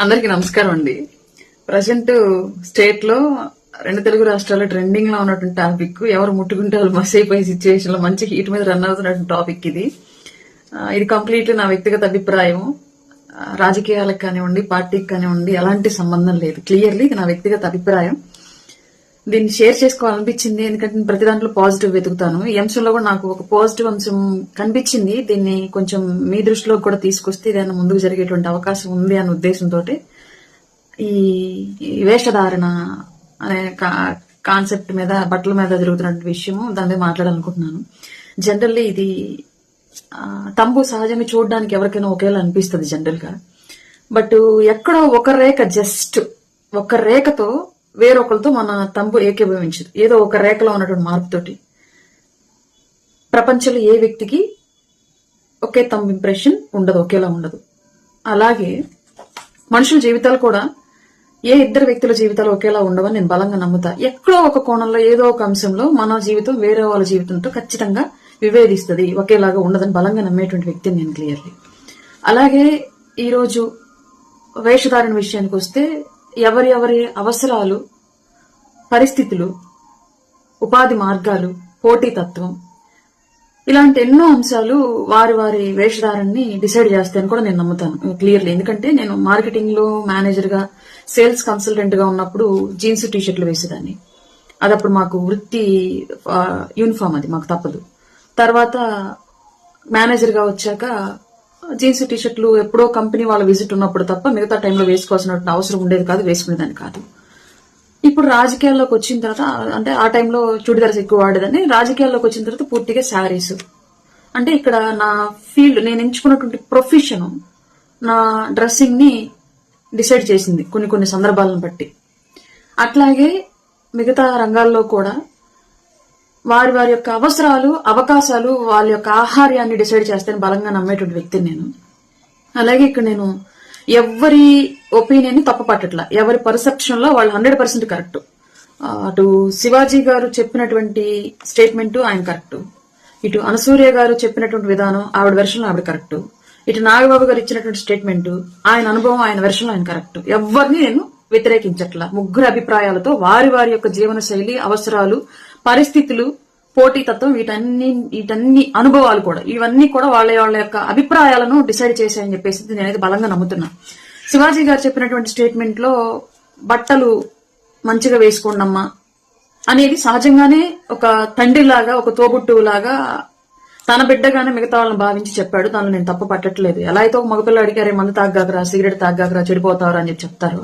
అందరికీ నమస్కారం అండి. ప్రజెంట్ స్టేట్ లో 2 తెలుగు రాష్ట్రాల్లో ట్రెండింగ్ లో ఉన్నటువంటి టాపిక్ ఎవరు ముట్టుకుంటే వాళ్ళు మస్ అయిపోయే సిచ్యువేషన్ లో మంచి హీట్ మీద రన్ అవుతున్నటువంటి టాపిక్ ఇది. ఇది కంప్లీట్ నా వ్యక్తిగత అభిప్రాయం. రాజకీయాలకు కానివ్వండి, పార్టీకి కానివ్వండి ఎలాంటి సంబంధం లేదు. క్లియర్లీ ఇది నా వ్యక్తిగత అభిప్రాయం. దీన్ని షేర్ చేసుకోవాలనిపించింది, ఎందుకంటే నేను ప్రతి దాంట్లో పాజిటివ్ వెతుకుతాను. ఈ అంశంలో కూడా నాకు ఒక పాజిటివ్ అంశం కనిపించింది. దీన్ని కొంచెం మీ దృష్టిలో కూడా తీసుకొస్తే ఏదైనా ముందుకు జరిగేటువంటి అవకాశం ఉంది అనే ఉద్దేశంతో ఈ వేషధారణ అనే కాన్సెప్ట్ మీద, బట్టల మీద జరుగుతున్న విషయము దాని మీద మాట్లాడాలనుకుంటున్నాను. జనరల్లీ ఇది తంబు సహజంగా చూడడానికి ఎవరికైనా ఒకేలా అనిపిస్తుంది జనరల్ గా. బట్ ఎక్కడో ఒక రేఖ, జస్ట్ ఒక రేఖతో వేరొకరితో మన తంబు ఏకీభవించదు. ఏదో ఒక రేఖలో ఉన్నటువంటి మార్పుతోటి ప్రపంచంలో ఏ వ్యక్తికి ఒకే తంబు ఇంప్రెషన్ ఉండదు, ఒకేలా ఉండదు. అలాగే మనుషుల జీవితాలు కూడా ఏ ఇద్దరు వ్యక్తుల జీవితాలు ఒకేలా ఉండవని నేను బలంగా నమ్ముతా. ఎక్కడో ఒక కోణంలో, ఏదో ఒక అంశంలో మన జీవితం వేరే వాళ్ళ జీవితంతో ఖచ్చితంగా విభేదిస్తుంది, ఒకేలాగా ఉండదని బలంగా నమ్మేటువంటి వ్యక్తిని నేను క్లియర్లీ. అలాగే ఈరోజు వేషధారణ విషయానికి వస్తే ఎవరి అవసరాలు, పరిస్థితులు, ఉపాధి మార్గాలు, పోటీతత్వం, ఇలాంటి ఎన్నో అంశాలు వారి వేషధారాన్ని డిసైడ్ చేస్తాయని కూడా నేను నమ్ముతాను క్లియర్లీ. ఎందుకంటే నేను మార్కెటింగ్ లో మేనేజర్ గా, సేల్స్ కన్సల్టెంట్ గా ఉన్నప్పుడు జీన్స్ టీషర్ట్లు వేసేదాన్ని. అది అప్పుడు మాకు వృత్తి యూనిఫామ్, అది మాకు తప్పదు. తర్వాత మేనేజర్ గా వచ్చాక జీన్స్ టీషర్ట్లు ఎప్పుడో కంపెనీ వాళ్ళ విజిట్ ఉన్నప్పుడు తప్ప మిగతా టైంలో వేసుకోవాల్సిన అవసరం ఉండేది కాదు, వేసుకునేదాన్ని కాదు. ఇప్పుడు రాజకీయాల్లోకి వచ్చిన తర్వాత, అంటే ఆ టైంలో చుడిదార్స్ ఎక్కువ వాడేదాన్ని. రాజకీయాల్లోకి వచ్చిన తర్వాత పూర్తిగా శారీస్. అంటే ఇక్కడ నా ఫీల్డ్, నేను ఎంచుకున్నటువంటి ప్రొఫెషన్ నా డ్రెస్సింగ్ ని డిసైడ్ చేసింది కొన్ని సందర్భాలను బట్టి. అట్లాగే మిగతా రంగాల్లో కూడా వారి యొక్క అవసరాలు, అవకాశాలు, వాళ్ళ యొక్క ఆహార్యాన్ని డిసైడ్ చేస్తానని బలంగా నమ్మేటువంటి వ్యక్తిని నేను. అలాగే ఇక్కడ నేను ఎవరి ఒపీనియన్ ని తప్పపట్టట్లా. ఎవరి పర్సెప్షన్ లో వాళ్ళు 100% కరెక్ట్. అటు శివాజీ గారు చెప్పినటువంటి స్టేట్మెంట్ ఆయన కరెక్ట్, ఇటు అనసూయ గారు చెప్పినటువంటి విధానం ఆవిడ వెర్షన్ ఆవిడ కరెక్ట్, ఇటు నాగబాబు గారు ఇచ్చినటువంటి స్టేట్మెంట్ ఆయన అనుభవం, ఆయన వెర్షన్ ఆయన కరెక్ట్. ఎవరిని నేను వ్యతిరేకించట్లా. ముగ్గురు అభిప్రాయాలతో వారి యొక్క జీవన శైలి, అవసరాలు, పరిస్థితులు, పోటీతత్వం, వీటన్ని అనుభవాలు కూడా, ఇవన్నీ కూడా వాళ్ళ యొక్క అభిప్రాయాలను డిసైడ్ చేశాయని చెప్పేసి నేనైతే బలంగా నమ్ముతున్నా. శివాజీ గారు చెప్పినటువంటి స్టేట్మెంట్ లో బట్టలు మంచిగా వేసుకోండమ్మా అనేది సహజంగానే ఒక తండ్రిలాగా, ఒక తోబుట్టులాగా తన బిడ్డగానే మిగతా వాళ్ళని భావించి చెప్పాడు. దానిలో నేను తప్పు పట్టట్లేదు. ఎలా అయితే ఒక మగపిల్ల అడిగారే మందు తాగ్గాకరా, సిగరెట్ తాగ్గాకరా, చెడిపోతావరా అని చెప్పి చెప్తారు,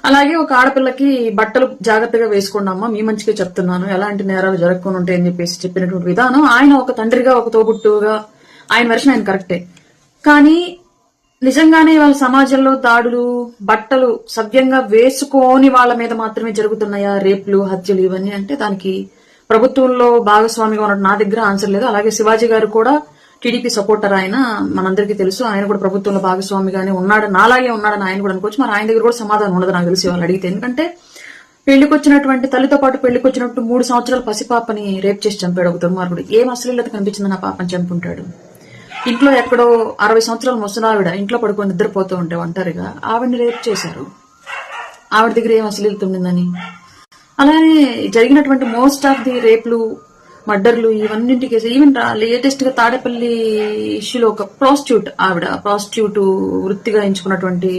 అలాగే ఒక ఆడపిల్లకి బట్టలు జాగ్రత్తగా వేసుకోండమ్మా, మీ మంచిగా చెప్తున్నాను, ఎలాంటి నేరాలు జరగకుండా ఉంటాయని చెప్పేసి చెప్పినటువంటి విధానం, ఆయన ఒక తండ్రిగా, ఒక తోబుట్టుగా ఆయన వెర్షన్ ఆయన కరెక్టే. కానీ నిజంగానే వాళ్ళ సమాజంలో దాడులు, బట్టలు సవ్యంగా వేసుకోని వాళ్ళ మీద మాత్రమే జరుగుతున్నాయా రేపులు, హత్యలు, ఇవన్నీ అంటే దానికి ప్రభుత్వంలో భాగస్వామిగా ఉన్న నా దగ్గర ఆన్సర్ లేదు. అలాగే శివాజీ గారు కూడా టీడీపీ సపోర్టర్, ఆయన మనందరికీ తెలుసు. ఆయన కూడా ప్రభుత్వంలో భాగస్వామిగానే ఉన్నాడు, నాలాగే ఉన్నాడని ఆయన కూడా అనుకోవచ్చు. మరి ఆయన దగ్గర కూడా సమాధానం ఉండదు నాకు తెలిసి వాళ్ళు అడిగితే. ఎందుకంటే పెళ్లికొచ్చినటువంటి తల్లితో పాటు పెళ్లికొచ్చినట్టు 3 సంవత్సరాల పసిపాపని రేప్ చేసి చంపాడు ఒక దుర్మార్గుడు. ఏం అశ్లీలత కనిపించిందని ఆ పాపని చంపుంటాడు. ఇంట్లో ఎక్కడో 60 సంవత్సరాల ముసలావిడ ఇంట్లో పడుకొని నిద్రపోతూ ఉంటే ఒంటరిగా ఆవిడని రేప్ చేశారు. ఆవిడ దగ్గర ఏం అశ్లీలత ఉండిందని. అలానే జరిగినటువంటి మోస్ట్ ఆఫ్ ది రేప్లు, మర్డర్లు, ఇవన్నింటికి ఈవెన్ లేటెస్ట్ గా తాడేపల్లి ఇష్యూలో ఒక ప్రాస్టిట్యూట్ వృత్తిగా ఎంచుకున్నటువంటి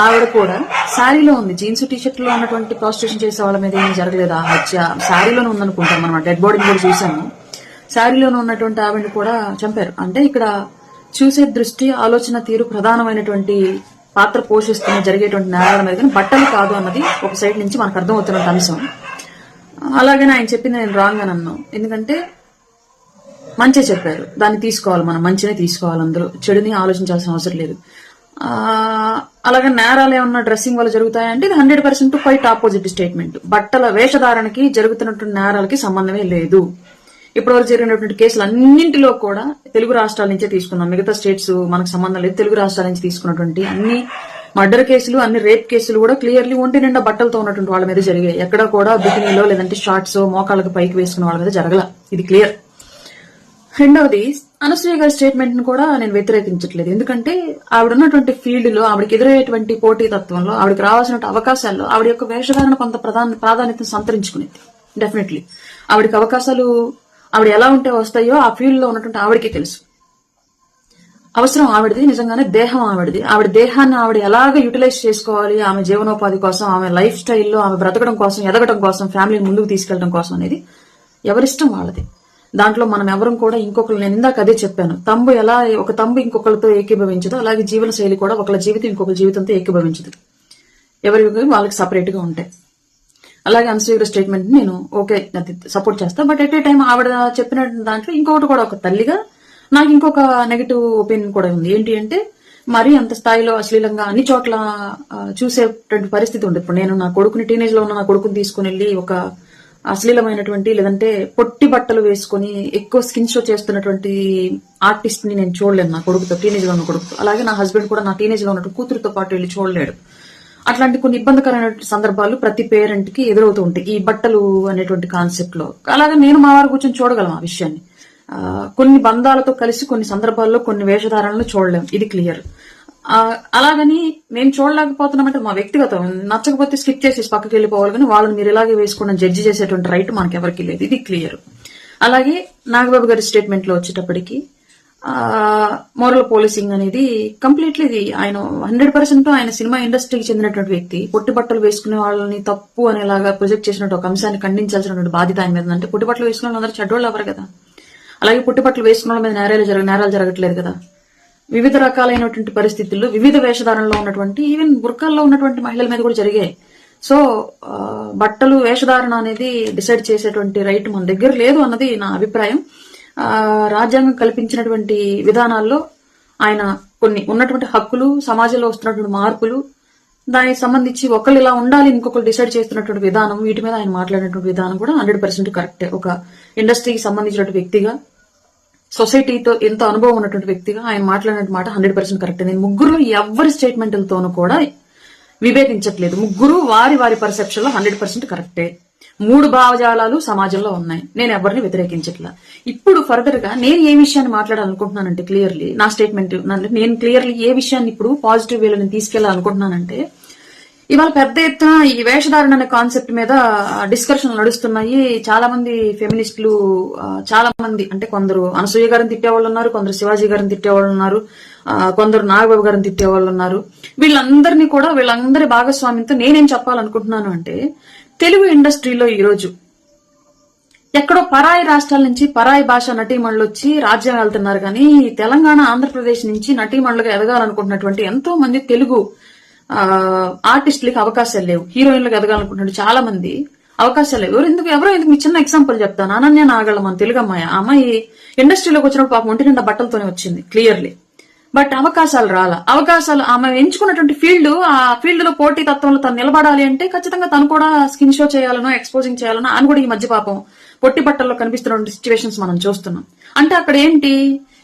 ఆవిడ కూడా శారీలో ఉంది. జీన్స్ టీషర్ట్ లో ఉన్నటువంటి ప్రాస్టిట్యూషన్ చేసే వాళ్ళ మీద ఏమీ జరగలేదు ఆ హత్య. శారీలోనే ఉందనుకుంటాం మనం, డెడ్ బాడీని కూడా చూసాము. శారీలోనే ఉన్నటువంటి ఆవిడని కూడా చంపారు. అంటే ఇక్కడ చూసే దృష్టి, ఆలోచన తీరు ప్రధానమైనటువంటి పాత్ర పోషిస్తున్న జరిగేటువంటి నేరాల మీద, కానీ బట్టలు కాదు అన్నది ఒక సైడ్ నుంచి మనకు అర్థమవుతున్న అంశం. అలాగనే ఆయన చెప్పింది నేను రాంగ్ అని అన్నాం. ఎందుకంటే మంచి చెప్పారు, దాన్ని తీసుకోవాలి, మనం మంచినే తీసుకోవాలి, అందులో చెడుని ఆలోచించాల్సిన అవసరం లేదు. అలాగే నేరాలు ఏమన్నా డ్రెస్సింగ్ వల్ల జరుగుతాయంటే ఇది 100% క్వైట్ ఆపోజిట్ స్టేట్మెంట్. బట్టల వేషధారణకి జరుగుతున్నటువంటి నేరాలకి సంబంధమే లేదు. ఇప్పటివరకు జరిగినటువంటి కేసులు అన్నింటిలో కూడా తెలుగు రాష్ట్రాల నుంచే తీసుకున్నాం. మిగతా స్టేట్స్ మనకు సంబంధం లేదు. తెలుగు రాష్ట్రాల నుంచి తీసుకున్నటువంటి అన్ని మర్డర్ కేసులు, అన్ని రేప్ కేసులు కూడా క్లియర్లీ ఒంటి నిండా బట్టలతో ఉన్నటువంటి వాళ్ళ మీద జరిగాయి. ఎక్కడ కూడా బికినీలో లేదంటే షార్ట్స్, మోకాళ్ళకి పైకి వేసుకున్న వాళ్ళ మీద జరగల. ఇది క్లియర్. రెండవది అనసూయ గారి స్టేట్మెంట్ ను కూడా నేను వ్యతిరేకించట్లేదు. ఎందుకంటే ఆవిడ ఉన్నటువంటి ఫీల్డ్ లో, ఆవిడకి ఎదురయ్యేటువంటి పోటీతత్వంలో, ఆవిడకి రావాల్సిన అవకాశాల్లో ఆవిడ యొక్క వేషధారణ కొంత ప్రాధాన్యతను సంతరించుకునేది. డెఫినెట్లీ ఆవిడకి అవకాశాలు ఆవిడ ఎలా ఉంటే వస్తాయో ఆ ఫీల్డ్ లో ఉన్నటువంటి ఆవిడకి తెలుసు. అవసరం ఆవిడది, నిజంగానే దేహం ఆవిడది. ఆవిడ దేహాన్ని ఆవిడ ఎలాగ యూటిలైజ్ చేసుకోవాలి, ఆమె జీవనోపాధి కోసం, ఆమె లైఫ్ స్టైల్లో ఆమె బ్రతకడం కోసం, ఎదగడం కోసం, ఫ్యామిలీని ముందుకు తీసుకెళ్లడం కోసం అనేది ఎవరిష్టం వాళ్ళది. దాంట్లో మనం ఎవరం కూడా ఇంకొకరు, నేను ఇందాక అదే చెప్పాను, ఒక తంబు ఇంకొకరితో ఏకీభవించదు, అలాగే జీవన శైలి కూడా ఒకళ్ళ జీవితం ఇంకొకరి జీవితంతో ఏకీభవించదు. ఎవరి వాళ్ళకి సపరేట్ గా ఉంటాయి. అలాగే అనసూయ స్టేట్మెంట్ నేను ఓకే సపోర్ట్ చేస్తా. బట్ ఎట్ ఏ టైం ఆవిడ చెప్పిన దాంట్లో ఇంకొకటి కూడా, ఒక తల్లిగా నాకు ఇంకొక నెగటివ్ ఒపీనియన్ కూడా ఉంది. ఏంటి అంటే మరీ అంత స్థాయిలో అశ్లీలంగా అన్ని చోట్ల చూసేటువంటి పరిస్థితి ఉంది. ఇప్పుడు నేను నా కొడుకుని, టీనేజ్ లో ఉన్న నా కొడుకుని తీసుకుని వెళ్ళి ఒక అశ్లీలమైనటువంటి, లేదంటే పొట్టి బట్టలు వేసుకుని ఎక్కువ స్కిన్ షో చేస్తున్నటువంటి ఆర్టిస్ట్ ని నేను చూడలేను నా కొడుకుతో, టీనేజ్ లో ఉన్న కొడుకుతో. అలాగే నా హస్బెండ్ కూడా నా టీనేజ్ లో ఉన్న కూతురుతో పాటు వెళ్ళి చూడలేడు. అట్లాంటి కొన్ని ఇబ్బందికరమైన సందర్భాలు ప్రతి పేరెంట్ కి ఎదురవుతూ ఉంటాయి ఈ బట్టలు అనేటువంటి కాన్సెప్ట్ లో. అలాగే నేను మా వారు కూర్చొని చూడగలం ఆ విషయాన్ని. కొన్ని బంధాలతో కలిసి కొన్ని సందర్భాల్లో కొన్ని వేషధారణలు చూడలేం, ఇది క్లియర్. అలాగని మేము చూడలేకపోతున్నామంటే మా వ్యక్తిగతం, నచ్చకపోతే స్కిప్ చేసి పక్కకి వెళ్ళిపోవాలి, కానీ వాళ్ళని మీరు ఇలాగే వేసుకున్న జడ్జి చేసేటువంటి రైట్ మనకి ఎవరికి లేదు, ఇది క్లియర్. అలాగే నాగబాబు గారి స్టేట్మెంట్ లో వచ్చేటప్పటికి మోరల్ పోలీసింగ్ అనేది కంప్లీట్లీ ఇది ఆయన 100% ఆయన సినిమా ఇండస్ట్రీకి చెందినటువంటి వ్యక్తి. పొట్టి బట్టలు వేసుకునే వాళ్ళని తప్పు అనేలాగా ప్రొజెక్ట్ చేసినట్టు ఒక అంశాన్ని ఖండించాల్సినటువంటి బాధ్యత ఆయన మీద. అంటే పొట్టి బట్టలు వేసుకునే వాళ్ళందరూ చెడ్డోళ్ళు ఎవరు కదా. అలాగే పొట్టి బట్టలు వేసుకున్న వాళ్ళ మీద నేరాలు జరగట్లేదు కదా. వివిధ రకాలైనటువంటి పరిస్థితుల్లో వివిధ వేషధారణలో ఉన్నటువంటి, ఈవెన్ బుర్కాల్లో ఉన్నటువంటి మహిళల మీద కూడా జరిగాయి. సో బట్టలు వేషధారణ అనేది డిసైడ్ చేసేటువంటి రైట్ మన దగ్గర లేదు అన్నది నా అభిప్రాయం. రాజ్యాంగం కల్పించినటువంటి విధానాల్లో ఆయన కొన్ని ఉన్నటువంటి హక్కులు, సమాజంలో వస్తున్నటువంటి మార్పులు, దానికి సంబంధించి ఒకళ్ళు ఇలా ఉండాలి ఇంకొకరు డిసైడ్ చేస్తున్నటువంటి విధానం, వీటి మీద ఆయన మాట్లాడినటువంటి విధానం కూడా 100% కరెక్టే. ఒక ఇండస్ట్రీకి సంబంధించినటువంటి వ్యక్తిగా, సొసైటీతో ఎంతో అనుభవం ఉన్నటువంటి వ్యక్తిగా ఆయన మాట్లాడిన మాట 100% కరెక్ట్. నేను ముగ్గురు ఎవరి స్టేట్మెంట్లతోనూ కూడా విభేదించట్లేదు. ముగ్గురు వారి వారి పర్సెప్షన్ లో 100% కరెక్టే. 3 భావజాలాలు సమాజంలో ఉన్నాయి, నేను ఎవరిని వ్యతిరేకించట్లా. ఇప్పుడు ఫర్దర్ గా నేను ఏ విషయాన్ని మాట్లాడాలనుకుంటున్నానంటే, క్లియర్లీ నా స్టేట్మెంట్, నేను క్లియర్లీ ఏ విషయాన్ని ఇప్పుడు పాజిటివ్ వేలో నేను తీసుకెళ్లాలనుకుంటున్నానంటే, ఇవాళ పెద్ద ఎత్తున ఈ వేషధారణ అనే కాన్సెప్ట్ మీద డిస్కషన్ నడుస్తున్నాయి. చాలా మంది ఫెమినిస్టులు, చాలా మంది అంటే కొందరు అనసూయ గారిని తిట్టేవాళ్ళు ఉన్నారు, కొందరు శివాజీ గారిని తిట్టేవాళ్ళు ఉన్నారు, కొందరు నాగబాబు గారిని తిట్టేవాళ్ళు ఉన్నారు. వీళ్ళందరి భాగస్వామ్యంతో నేనేం చెప్పాలనుకుంటున్నాను అంటే, తెలుగు ఇండస్ట్రీలో ఈరోజు ఎక్కడో పరాయి రాష్ట్రాల నుంచి పరాయి భాష నటీమణులు వచ్చి రాజ్యం వెళ్తున్నారు, కానీ తెలంగాణ, ఆంధ్రప్రదేశ్ నుంచి నటీమణులుగా ఎదగాలనుకుంటున్నటువంటి ఎంతో మంది తెలుగు ఆర్టిస్టులకి అవకాశాలు లేవు. హీరోయిన్లకు ఎదగాలనుకుంటున్న చాలా మంది అవకాశాలు లేవు. ఎవరో ఎందుకు మీ చిన్న ఎగ్జాంపుల్ చెప్తాను. అనన్య నాగళ్ళ, మన తెలుగు అమ్మాయి. ఆ అమ్మాయి ఇండస్ట్రీలోకి వచ్చినప్పుడు పాపం ఒంటి నిండా బట్టలతోనే వచ్చింది క్లియర్లీ. బట్ అవకాశాలు అవకాశాలు ఆమె ఎంచుకున్నటువంటి ఫీల్డ్, ఆ ఫీల్డ్ లో పోటీ తత్వంలో తను నిలబడాలి అంటే ఖచ్చితంగా తను కూడా స్కిన్ షో చేయాలనో, ఎక్స్పోజింగ్ చేయాలనో, అని కూడా ఈ మధ్య పాపం పొట్టి బట్టల్లో కనిపిస్తున్న సిచ్యువేషన్స్ మనం చూస్తున్నాం. అంటే అక్కడ ఏంటి,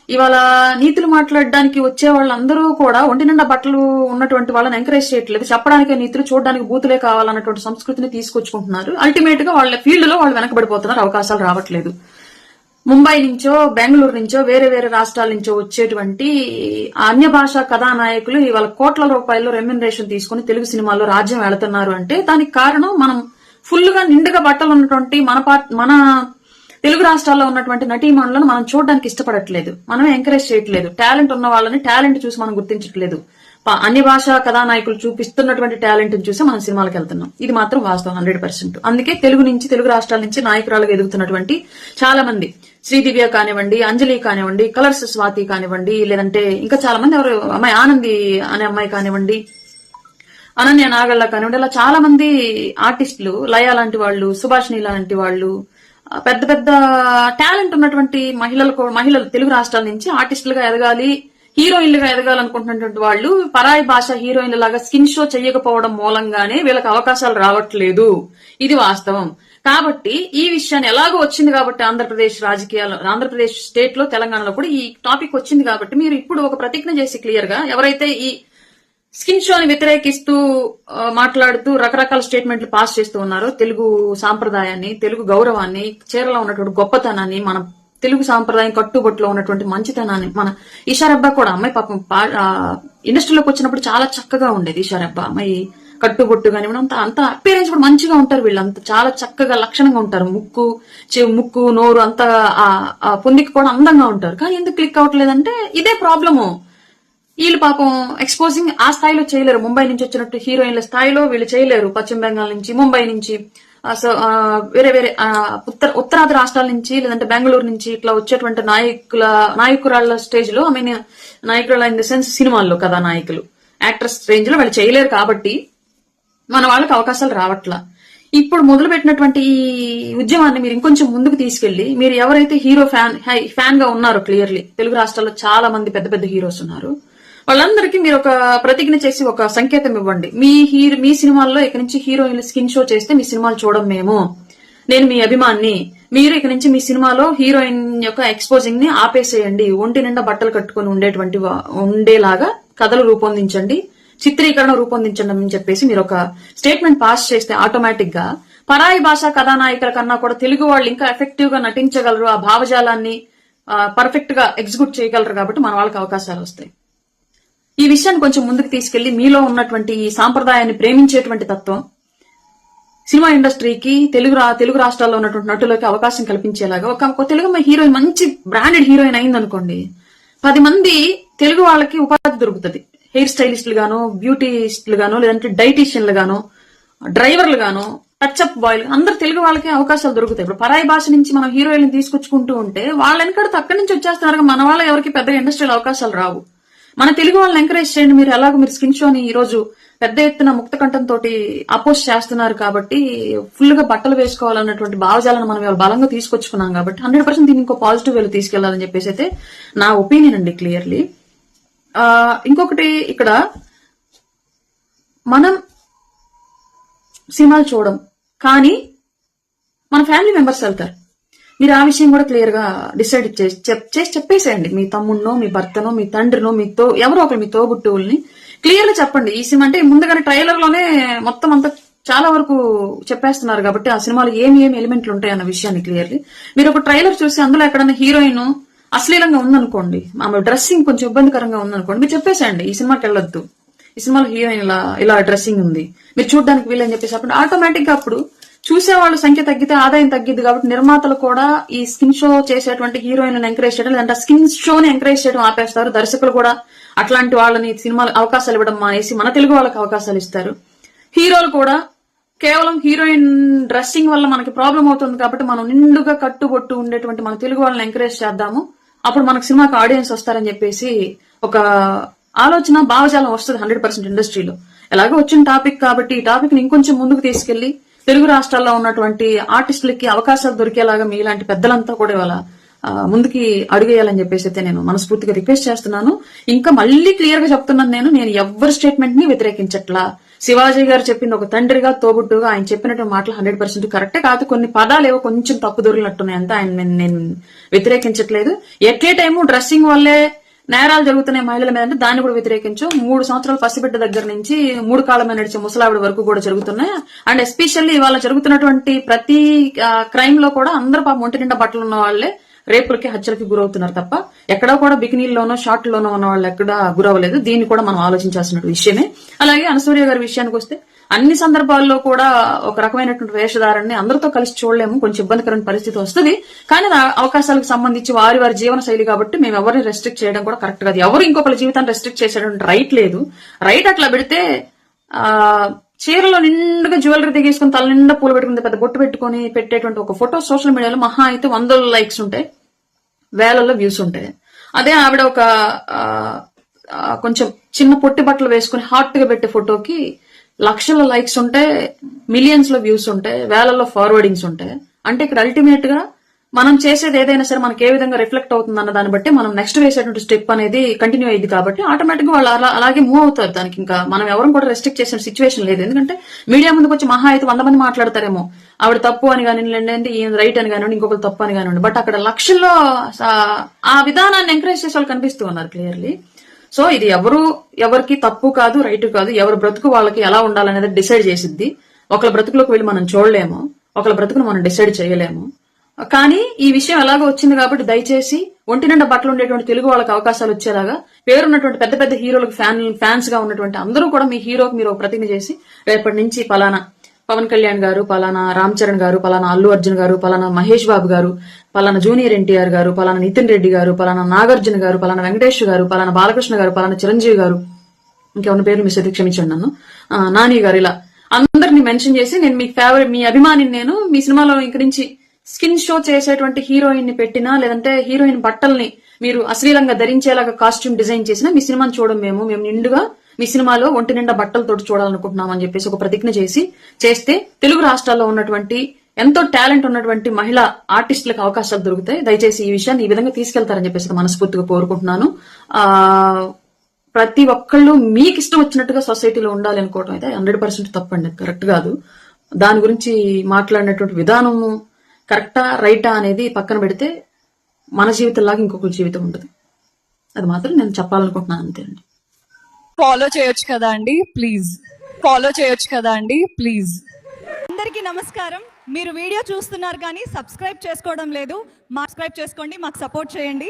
ఇవాళ నీతులు మాట్లాడడానికి వచ్చే వాళ్ళందరూ కూడా ఒంటి నిండా బట్టలు ఉన్నటువంటి వాళ్ళని ఎంకరేజ్ చేయట్లేదు. చెప్పడానికే నీతులు, చూడడానికి బూతులే కావాలన్నటువంటి సంస్కృతిని తీసుకొచ్చుకుంటున్నారు. అల్టిమేట్ గా వాళ్ళ ఫీల్డ్ లో వాళ్ళు వెనకబడిపోతున్నారు, అవకాశాలు రావట్లేదు. ముంబై నుంచో, బెంగళూరు నుంచో, వేరే వేరే రాష్ట్రాల నుంచో వచ్చేటువంటి అన్య భాషా కథానాయకులు ఇవాళ కోట్ల రూపాయలు రెమ్యునరేషన్ తీసుకుని తెలుగు సినిమాల్లో రాజ్యం వెళుతున్నారు అంటే దానికి కారణం మనం ఫుల్ గా నిండుగా బట్టలు ఉన్నటువంటి మన తెలుగు రాష్ట్రాల్లో ఉన్నటువంటి నటీమణులను మనం చూడడానికి ఇష్టపడట్లేదు, మనమే ఎంకరేజ్ చేయట్లేదు. టాలెంట్ ఉన్న వాళ్ళని టాలెంట్ చూసి మనం గుర్తించట్లేదు. అన్ని భాషా కథానాయకులు చూపిస్తున్నటువంటి టాలెంట్ చూసి మనం సినిమాలకు వెళ్తున్నాం. ఇది మాత్రం వాస్తవం 100%. అందుకే తెలుగు రాష్ట్రాల నుంచి నాయకురాలుగా ఎదుగుతున్నటువంటి చాలా మంది, శ్రీదివ్య కానివ్వండి, అంజలి కానివ్వండి, కలర్స్ స్వాతి కానివ్వండి, లేదంటే ఇంకా చాలా మంది, ఎవరు అమ్మాయి ఆనంది అనే అమ్మాయి కానివ్వండి, అనన్య నాగళ్ళ కానివ్వండి, ఇలా చాలా మంది ఆర్టిస్టులు, లయ లాంటి వాళ్ళు, సుభాషిణి లాంటి వాళ్ళు, పెద్ద పెద్ద టాలెంట్ ఉన్నటువంటి మహిళలు తెలుగు రాష్ట్రాల నుంచి ఆర్టిస్టులుగా ఎదగాలి, హీరోయిన్లుగా ఎదగాలనుకుంటున్నటువంటి వాళ్ళు పరాయి భాష హీరోయిన్ల లాగా స్కిన్ షో చేయకపోవడం మూలంగానే వీళ్ళకి అవకాశాలు రావట్లేదు. ఇది వాస్తవం. కాబట్టి ఈ విషయాన్ని ఎలాగో వచ్చింది కాబట్టి ఆంధ్రప్రదేశ్ స్టేట్ లో, తెలంగాణలో కూడా ఈ టాపిక్ వచ్చింది కాబట్టి మీరు ఇప్పుడు ఒక ప్రతిజ్ఞ చేసి క్లియర్ గా, ఎవరైతే ఈ స్కిన్ షోని వ్యతిరేకిస్తూ మాట్లాడుతూ రకరకాల స్టేట్మెంట్లు పాస్ చేస్తూ ఉన్నారో, తెలుగు సాంప్రదాయాన్ని, తెలుగు గౌరవాన్ని, చీరలో ఉన్నటువంటి గొప్పతనాన్ని, మన తెలుగు సాంప్రదాయం కట్టుబొట్టులో ఉన్నటువంటి మంచితనాన్ని మన ఈషారబ్బా కూడా అమ్మాయి పాపం ఇండస్ట్రీలోకి వచ్చినప్పుడు చాలా చక్కగా ఉండేది ఈషారబ్బా అమ్మాయి కట్టుబొట్టు కానీ అంత అపీరెన్స్ కూడా మంచిగా ఉంటారు వీళ్ళంతా చాలా చక్కగా లక్షణంగా ఉంటారు ముక్కు నోరు అంతా పొందికి కూడా అందంగా ఉంటారు కానీ ఎందుకు క్లిక్ అవ్వట్లేదంటే ఇదే ప్రాబ్లము వీళ్ళు పాపం ఎక్స్పోజింగ్ ఆ స్థాయిలో చేయలేరు ముంబై నుంచి వచ్చినట్టు హీరోయిన్ల స్థాయిలో వీళ్ళు చేయలేరు పశ్చిమ బెంగాల్ నుంచి ముంబై నుంచి వేరే వేరే ఉత్తరాది రాష్ట్రాల నుంచి లేదంటే బెంగళూరు నుంచి ఇట్లా వచ్చేటువంటి నాయకురాళ్ల స్టేజ్ లో ఐ మీన్ నాయకురాల ఇన్ ద సెన్స్ సినిమాల్లో కదా నాయకులు యాక్ట్రెస్ రేంజ్ లో వాళ్ళు చేయలేరు కాబట్టి మన వాళ్ళకి అవకాశాలు రావట్లా ఇప్పుడు మొదలు పెట్టినటువంటి ఈ ఉద్యమాన్ని మీరు ఇంకొంచెం ముందుకు తీసుకెళ్లి మీరు ఎవరైతే హీరో ఫ్యాన్ గా ఉన్నారో క్లియర్లీ తెలుగు రాష్ట్రాల్లో చాలా మంది పెద్ద పెద్ద హీరోస్ ఉన్నారు వాళ్ళందరికీ మీరు ఒక ప్రతిజ్ఞ చేసి ఒక సంకేతం ఇవ్వండి మీ సినిమాల్లో ఇక నుంచి హీరోయిన్లు స్కిన్ షో చేస్తే మీ సినిమాలు చూడం మేము నేను మీ అభిమాన్ని మీరు ఇక నుంచి మీ సినిమాలో హీరోయిన్ యొక్క ఎక్స్పోజింగ్ ని ఆపేసేయండి ఒంటి నిండా బట్టలు కట్టుకుని ఉండేలాగా కథలు రూపొందించండి చిత్రీకరణ రూపొందించండి అని చెప్పేసి మీరు ఒక స్టేట్మెంట్ పాస్ చేస్తే ఆటోమేటిక్ గా పరాయి భాషా కథానాయకుల కన్నా కూడా తెలుగు వాళ్ళు ఇంకా ఎఫెక్టివ్ గా నటించగలరు ఆ భావజాలాన్ని పర్ఫెక్ట్ గా ఎగ్జిక్యూట్ చేయగలరు కాబట్టి మన వాళ్ళకి అవకాశాలు వస్తాయి ఈ విషయాన్ని కొంచెం ముందుకు తీసుకెళ్లి మీలో ఉన్నటువంటి ఈ సాంప్రదాయాన్ని ప్రేమించేటువంటి తత్వం సినిమా ఇండస్ట్రీకి తెలుగు రాష్ట్రాల్లో ఉన్నటువంటి నటులకి అవకాశం కల్పించేలాగా ఒక తెలుగు హీరోయిన్ మంచి బ్రాండెడ్ హీరోయిన్ అయిందనుకోండి 10 మంది తెలుగు వాళ్ళకి ఉపాధి దొరుకుతుంది హెయిర్ స్టైలిస్టులు గాను బ్యూటీస్టులు గాను లేదంటే డైటీషియన్లు గాను డ్రైవర్లు గాను టచ్అప్ బాయ్లు అందరు తెలుగు వాళ్ళకి అవకాశాలు దొరుకుతాయి ఇప్పుడు పరాయి భాష నుంచి మనం హీరోయిన్ తీసుకొచ్చుకుంటూ ఉంటే వాళ్ళ వెనకడితే అక్కడి నుంచి వచ్చేస్తున్నారు మన వాళ్ళ ఎవరికి పెద్ద ఇండస్ట్రీలో అవకాశాలు రావు మన తెలుగు వాళ్ళని ఎంకరేజ్ చేయండి మీరు ఎలాగో మీరు స్కిన్ షోని ఈ రోజు పెద్ద ఎత్తున ముక్త కంఠంతో అపోజ్ చేస్తున్నారు కాబట్టి ఫుల్ గా బట్టలు వేసుకోవాలన్నటువంటి భావజాలను మనం ఇవాళ బలంగా తీసుకొచ్చుకున్నాం కాబట్టి 100% దీన్ని ఇంకో పాజిటివ్ వేలో తీసుకెళ్లాలని చెప్పేసి అయితే నా ఒపీనియన్ అండి క్లియర్లీ ఇంకొకటి ఇక్కడ మనం సినిమాలు చూడం కానీ మన ఫ్యామిలీ మెంబర్స్ వెళ్తారు మీరు ఆ విషయం కూడా క్లియర్ గా డిసైడ్ చేసి చెప్పేసేయండి మీ తమ్ముడినో మీ భర్తనో మీ తండ్రినో ఎవరో ఒకరు మీ తోబుట్టువుల్ని క్లియర్ గా చెప్పండి ఈ సినిమా అంటే ముందుగానే ట్రైలర్ లోనే మొత్తం అంతా చాలా వరకు చెప్పేస్తున్నారు కాబట్టి ఆ సినిమాలో ఏమి ఎలిమెంట్లు ఉంటాయి అన్న విషయాన్ని క్లియర్లీ మీరు ఒక ట్రైలర్ చూసి అందులో ఎక్కడన్నా హీరోయిన్ అశ్లీలంగా ఉందనుకోండి ఆమె డ్రెస్సింగ్ కొంచెం ఇబ్బందికరంగా ఉందనుకోండి మీరు చెప్పేసేయండి ఈ సినిమాకి వెళ్ళొద్దు ఈ సినిమాలో హీరోయిన్ ఇలా డ్రెస్సింగ్ ఉంది మీరు చూడడానికి వీళ్ళని చెప్పేసి అప్పుడు ఆటోమేటిక్ గా అప్పుడు చూసేవాళ్ళ సంఖ్య తగ్గితే ఆదాయం తగ్గిద్ది కాబట్టి నిర్మాతలు కూడా ఈ స్కిన్ షో చేసేటువంటి హీరోయిన్లను ఎంకరేజ్ చేయడం లేదంటే స్కిన్ షోని ఎంకరేజ్ చేయడం ఆపేస్తారు దర్శకులు కూడా అట్లాంటి వాళ్ళని సినిమాలు అవకాశాలు ఇవ్వడం మానేసి మన తెలుగు వాళ్ళకి అవకాశాలు ఇస్తారు హీరోలు కూడా కేవలం హీరోయిన్ డ్రెస్సింగ్ వల్ల మనకి ప్రాబ్లం అవుతుంది కాబట్టి మనం నిండుగా కట్టుబొట్టు ఉండేటువంటి మన తెలుగు వాళ్ళని ఎంకరేజ్ చేద్దాము అప్పుడు మనకు సినిమాకి ఆడియన్స్ వస్తారని చెప్పేసి ఒక ఆలోచన భావజాలం వస్తుంది 100% ఇండస్ట్రీలో ఎలాగో వచ్చిన టాపిక్ కాబట్టి ఈ టాపిక్ ని ఇంకొంచెం ముందుకు తీసుకెళ్లి తెలుగు రాష్ట్రాల్లో ఉన్నటువంటి ఆర్టిస్టులకి అవకాశాలు దొరికేలాగా మీలాంటి పెద్దలంతా కూడా ఇవాళ ముందుకి అడుగేయాలని చెప్పేసి అయితే నేను మనస్ఫూర్తిగా రిక్వెస్ట్ చేస్తున్నాను ఇంకా మళ్ళీ క్లియర్ గా చెప్తున్నాను నేను ఎవరి స్టేట్మెంట్ ని వ్యతిరేకించట్లా శివాజీ గారు చెప్పింది ఒక తండ్రిగా తోబుట్టుగా ఆయన చెప్పినటువంటి మాటలు 100% కరెక్టే కాదు కొన్ని పదాలు ఏవో కొంచెం తప్పు దొరికినట్టున్నాయి అంతా ఆయన నేను వ్యతిరేకించట్లేదు ఎట్ ఏ టైము డ్రెస్సింగ్ వల్లే నేరాలు జరుగుతున్నాయి మహిళల మీద అంటే దాన్ని కూడా వ్యతిరేకించు 3 సంవత్సరాల పసిబిడ్డ దగ్గర నుంచి 3 కాళ్ళ మీద నడిచే ముసలావిడ వరకు కూడా జరుగుతున్నాయి అండ్ ఎస్పెషల్లీ ఇవాళ జరుగుతున్నటువంటి ప్రతి క్రైమ్ లో కూడా అందరూ పాపం ఒంటి నిండా బట్టలు ఉన్న వాళ్లే రేపులకి హత్యలకి గురవుతున్నారు తప్ప ఎక్కడా కూడా బికినీల్లోనో షార్ట్లోనో ఉన్న వాళ్ళు ఎక్కడా గురవ్వలేదు దీన్ని కూడా మనం ఆలోచించాల్సిన విషయమే అలాగే అనసూయ గారి విషయానికి వస్తే అన్ని సందర్భాల్లో కూడా ఒక రకమైనటువంటి వేషధారాన్ని అందరితో కలిసి చూడలేము కొంచెం ఇబ్బందికరమైన పరిస్థితి వస్తుంది కానీ అవకాశాలకు సంబంధించి వారి జీవన శైలి కాబట్టి మేము ఎవరిని రెస్ట్రిక్ట్ చేయడం కూడా కరెక్ట్ కాదు ఎవరు ఇంకొకరి జీవితాన్ని రెస్ట్రిక్ట్ చేసేటువంటి రైట్ లేదు రైట్ అట్లా పెడితే చీరలో నిండుగా జ్యువెలరీ దిగేసుకుని తల నిండా పూలు పెట్టుకుని పెద్ద బొట్టు పెట్టుకుని పెట్టేటువంటి ఒక ఫోటో సోషల్ మీడియాలో మహా అయితే 100 లైక్స్ ఉంటాయి వేలల్లో వ్యూస్ ఉంటాయి అదే ఆవిడ ఒక కొంచెం చిన్న పొట్టి బట్టలు వేసుకుని హాట్ గా పెట్టే ఫోటోకి లక్షల లైక్స్ ఉంటాయి మిలియన్స్ లో వ్యూస్ ఉంటాయి వేలల్లో ఫార్వర్డింగ్స్ ఉంటాయి అంటే ఇక్కడ అల్టిమేట్ గా మనం చేసేది ఏదైనా సరే మనకి ఏ విధంగా రిఫ్లెక్ట్ అవుతుంది అన్న దాన్ని బట్టి మనం నెక్స్ట్ వేసేటువంటి స్టెప్ అనేది కంటిన్యూ అయ్యింది కాబట్టి ఆటోమేటిక్ గా వాళ్ళు అలాగే మూవ్ అవుతారు దానికి ఇంకా మనం ఎవరు కూడా రెస్ట్రిక్ట్ చేసిన సిచ్యువేషన్ లేదు ఎందుకంటే మీడియా ముందుకు వచ్చి మహా అయితే 100 మంది మాట్లాడతారేమో ఆవిడ తప్పు అని కానివ్వండి ఈయన రైట్ అని కానివ్వండి ఇంకొకరు తప్పు అని కానివ్వండి బట్ అక్కడ లక్షల్లో ఆ విధానాన్ని ఎంకరేజ్ చేసే వాళ్ళు కనిపిస్తూ ఉన్నారు క్లియర్లీ సో ఇది ఎవరికి తప్పు కాదు రైట్ కాదు ఎవరి బ్రతుకు వాళ్ళకి ఎలా ఉండాలనేది డిసైడ్ చేసిద్ది ఒకళ్ళ బ్రతుకులోకి వెళ్ళి మనం చూడలేము ఒకళ్ళ బ్రతుకును మనం డిసైడ్ చేయలేము కానీ ఈ విషయం ఎలాగో వచ్చింది కాబట్టి దయచేసి ఒంటి నిండా బట్టలు ఉండేటువంటి తెలుగు వాళ్ళకి అవకాశాలు వచ్చేలాగా పేరున్నటువంటి పెద్ద పెద్ద హీరోలకు ఫ్యాన్స్ గా ఉన్నటువంటి అందరూ కూడా మీ హీరోకి మీరు ఒక ప్రతిజ్ఞ చేసి రేపటి నుంచి పలానా పవన్ కళ్యాణ్ గారు, పలానా రామ్ చరణ్ గారు, పలానా అల్లు అర్జున్ గారు, పలానా మహేష్ బాబు గారు, పలానా జూనియర్ ఎన్టీఆర్ గారు, పలానా నితిన్ రెడ్డి గారు, పలానా నాగార్జున గారు, పలానా వెంకటేష్ గారు, పలానా బాలకృష్ణ గారు, పలానా చిరంజీవి గారు, ఇంకేమన్నా పేర్లు మిస్ అయితే క్షమించండి నన్ను, నాని గారు, ఇలా అందరినీ మెన్షన్ చేసి నేను మీ ఫేవరెట్ మీ అభిమానిని, నేను మీ సినిమాలో ఇంక నుంచి స్కిన్ షో చేసేటువంటి హీరోయిన్ ని పెట్టినా లేదంటే హీరోయిన్ బట్టల్ని మీరు అశ్లీలంగా ధరించేలాగా కాస్ట్యూమ్ డిజైన్ చేసినా మీ సినిమాని చూడం మేము నిండుగా మీ సినిమాలో ఒంటి నిండా బట్టలతోటి చూడాలనుకుంటున్నాం అని చెప్పేసి ఒక ప్రతిజ్ఞ చేస్తే తెలుగు రాష్ట్రాల్లో ఉన్నటువంటి ఎంతో టాలెంట్ ఉన్నటువంటి మహిళా ఆర్టిస్టులకు అవకాశాలు దొరుకుతాయి. దయచేసి ఈ విషయాన్ని ఈ విధంగా తీసుకెళ్తారని చెప్పేసి మనస్ఫూర్తిగా కోరుకుంటున్నాను. ప్రతి ఒక్కళ్ళు మీకు ఇష్టం వచ్చినట్టుగా సొసైటీలో ఉండాలి అనుకోవడం అయితే 100% తప్పండి, కరెక్ట్ కాదు. దాని గురించి మాట్లాడినటువంటి విధానము కరెక్టా రైటా అనేది పక్కన పెడితే మన జీవితంలాగా ఇంకొకరి జీవితం ఉండదు. అది మాత్రం నేను చెప్పాలనుకుంటున్నాను, అంతే అండి. ఫాలో చేయొచ్చు కదా అండి ప్లీజ్. అందరికీ నమస్కారం. మీరు వీడియో చూస్తున్నారు కానీ సబ్స్క్రైబ్ చేసుకోవడం లేదు. సబ్స్క్రైబ్ చేసుకోండి, మాకు సపోర్ట్ చేయండి.